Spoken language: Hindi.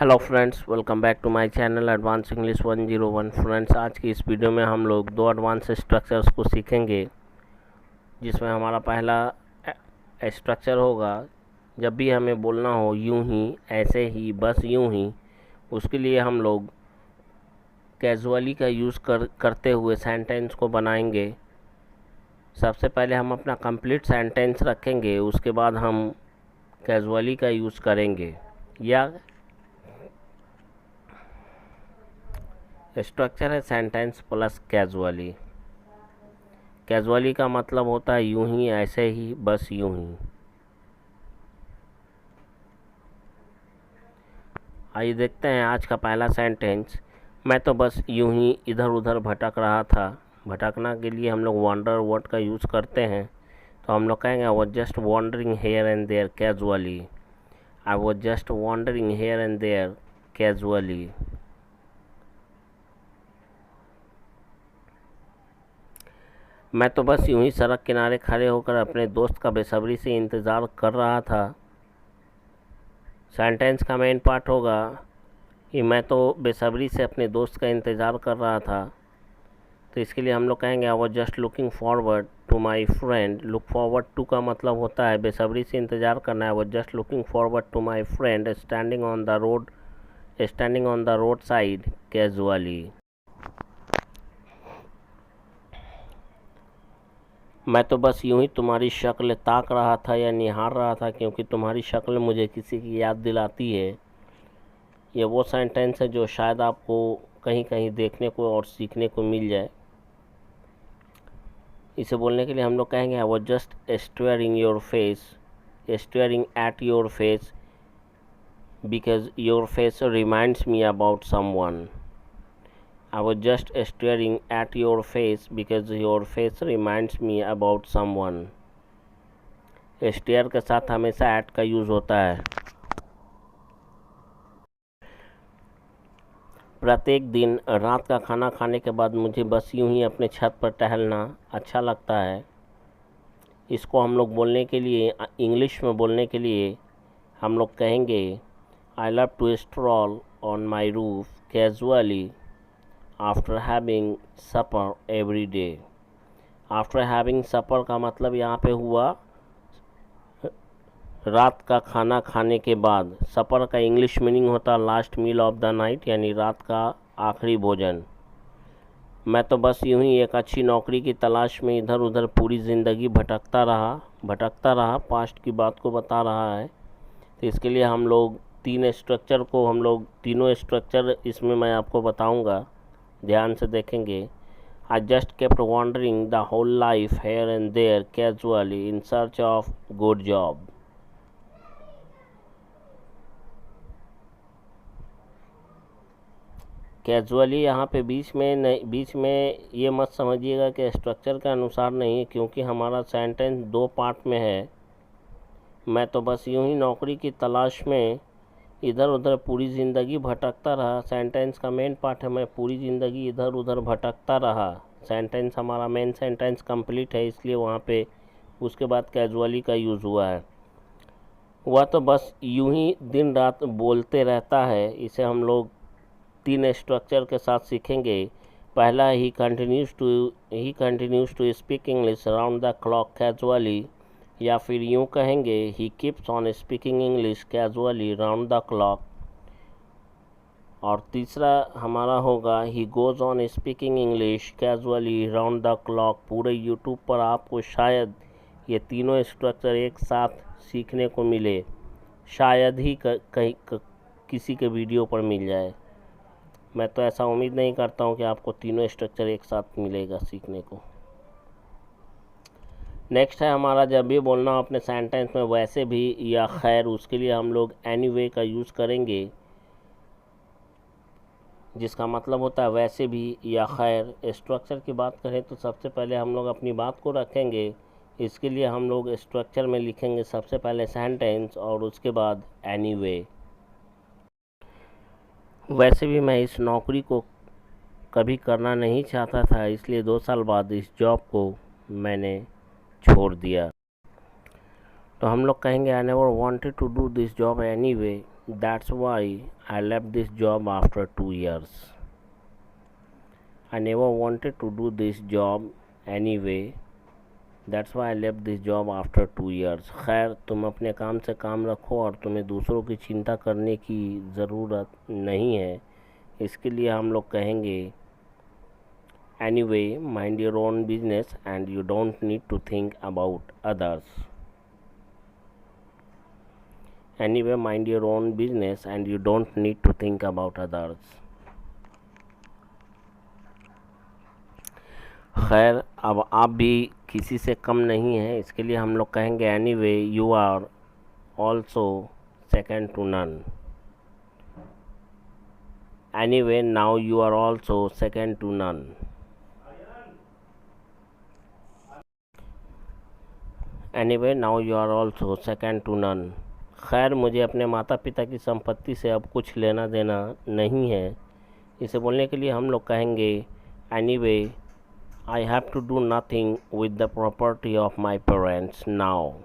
Hello friends, welcome back to my channel advance English 101। Friends, आज की इस वीडियो में हम लोग दो एडवांस स्ट्रक्चर्स को सीखेंगे, जिसमें हमारा पहला स्ट्रक्चर होगा जब भी हमें बोलना हो यूं ही, ऐसे ही, बस यूं ही, उसके लिए हम लोग कैजुअली का यूज़ करते हुए सेंटेंस को बनाएंगे। सबसे पहले हम अपना कंप्लीट सेंटेंस रखेंगे, उसके बाद हम कैजुअली का यूज़ करेंगे। या स्ट्रक्चर है सेंटेंस प्लस कैजुअली। कैजुअली का मतलब होता है यूं ही, ऐसे ही, बस यूं ही। आइए देखते हैं आज का पहला सेंटेंस। मैं तो बस यूं ही इधर उधर भटक रहा था। भटकना के लिए हम लोग वॉन्डर वर्ड का यूज़ करते हैं, तो हम लोग कहेंगे I was just wandering here and there casually. I was just wandering here and there casually. मैं तो बस यूं ही सड़क किनारे खड़े होकर अपने दोस्त का बेसब्री से इंतज़ार कर रहा था। सेंटेंस का मेन पार्ट होगा कि मैं तो बेसब्री से अपने दोस्त का इंतज़ार कर रहा था, तो इसके लिए हम लोग कहेंगे I was just looking forward to my friend. Look forward to का मतलब होता है बेसब्री से इंतज़ार करना है। I was just looking forward to my friend standing on the road side casually. मैं तो बस यूं ही तुम्हारी शक्ल ताक रहा था या निहार रहा था, क्योंकि तुम्हारी शक्ल मुझे किसी की याद दिलाती है। ये वो सेंटेंस है जो शायद आपको कहीं कहीं देखने को और सीखने को मिल जाए। इसे बोलने के लिए हम लोग कहेंगे I was just staring at your face because your face reminds me about someone. I was just staring at your face because your face reminds me about someone. Stare के साथ हमेशा at का यूज़ होता है। प्रत्येक दिन रात का खाना खाने के बाद मुझे बस यूं ही अपने छत पर टहलना अच्छा लगता है। इसको हम लोग बोलने के लिए, इंग्लिश में बोलने के लिए हम लोग कहेंगे I love to stroll on my roof casually after having supper every day. After having supper का मतलब यहाँ पे हुआ रात का खाना खाने के बाद। सपर का इंग्लिश मीनिंग होता है last meal of the night, यानी रात का आखिरी भोजन। मैं तो बस यूं ही एक अच्छी नौकरी की तलाश में इधर उधर पूरी ज़िंदगी भटकता रहा। पास्ट की बात को बता रहा है, तो इसके लिए हम लोग तीनों स्ट्रक्चर इसमें मैं आपको बताऊँगा, ध्यान से देखेंगे। I just kept wandering the whole life here and there casually in search of good job. Casually यहाँ पे बीच में ये मत समझिएगा कि स्ट्रक्चर के अनुसार नहीं है, क्योंकि हमारा सेंटेंस दो पार्ट में है। मैं तो बस यूं ही नौकरी की तलाश में इधर उधर पूरी ज़िंदगी भटकता रहा। सेंटेंस का मेन पार्ट है मैं पूरी ज़िंदगी इधर उधर भटकता रहा। सेंटेंस हमारा मेन सेंटेंस कंप्लीट है, इसलिए वहाँ पे उसके बाद कैजुअली का यूज़ हुआ है। वह तो बस यूं ही दिन रात बोलते रहता है। इसे हम लोग तीन स्ट्रक्चर के साथ सीखेंगे। पहला he continues to speak English round the clock casually, या फिर यूँ कहेंगे he keeps on speaking English casually round the clock. और तीसरा हमारा होगा he goes on speaking English casually round the clock. पूरे यूट्यूब पर आपको शायद ये तीनों स्ट्रक्चर एक साथ सीखने को मिले, शायद ही कहीं किसी के वीडियो पर मिल जाए। मैं तो ऐसा उम्मीद नहीं करता हूँ कि आपको तीनों स्ट्रक्चर एक साथ मिलेगा सीखने को। नेक्स्ट है हमारा जब भी बोलना अपने सेंटेंस में वैसे भी या खैर, उसके लिए हम लोग एनीवे का यूज़ करेंगे, जिसका मतलब होता है वैसे भी या खैर। स्ट्रक्चर की बात करें तो सबसे पहले हम लोग अपनी बात को रखेंगे। इसके लिए हम लोग स्ट्रक्चर में लिखेंगे सबसे पहले सेंटेंस और उसके बाद एनीवे। वैसे भी मैं इस नौकरी को कभी करना नहीं चाहता था, इसलिए 2 साल बाद इस जॉब को मैंने छोड़ दिया। तो हम लोग कहेंगे I never wanted to do this job anyway. That's why I left this job after 2 years. I never wanted to do this job anyway. That's why I left this job after 2 years. खैर, तुम अपने काम से काम रखो और तुम्हें दूसरों की चिंता करने की ज़रूरत नहीं है। इसके लिए हम लोग कहेंगे anyway, mind your own business and you don't need to think about others. Anyway, mind your own business and you don't need to think about others. खैर, अब आप भी किसी से कम नहीं हैं, इसके लिए हम लोग कहेंगे anyway, you are also second to none. Anyway, now you are also second to none. Anyway, now you are also second to none. खैर, मुझे अपने माता पिता की संपत्ति से अब कुछ लेना देना नहीं है। इसे बोलने के लिए हम लोग कहेंगे anyway, I have to do nothing with the property of my parents now.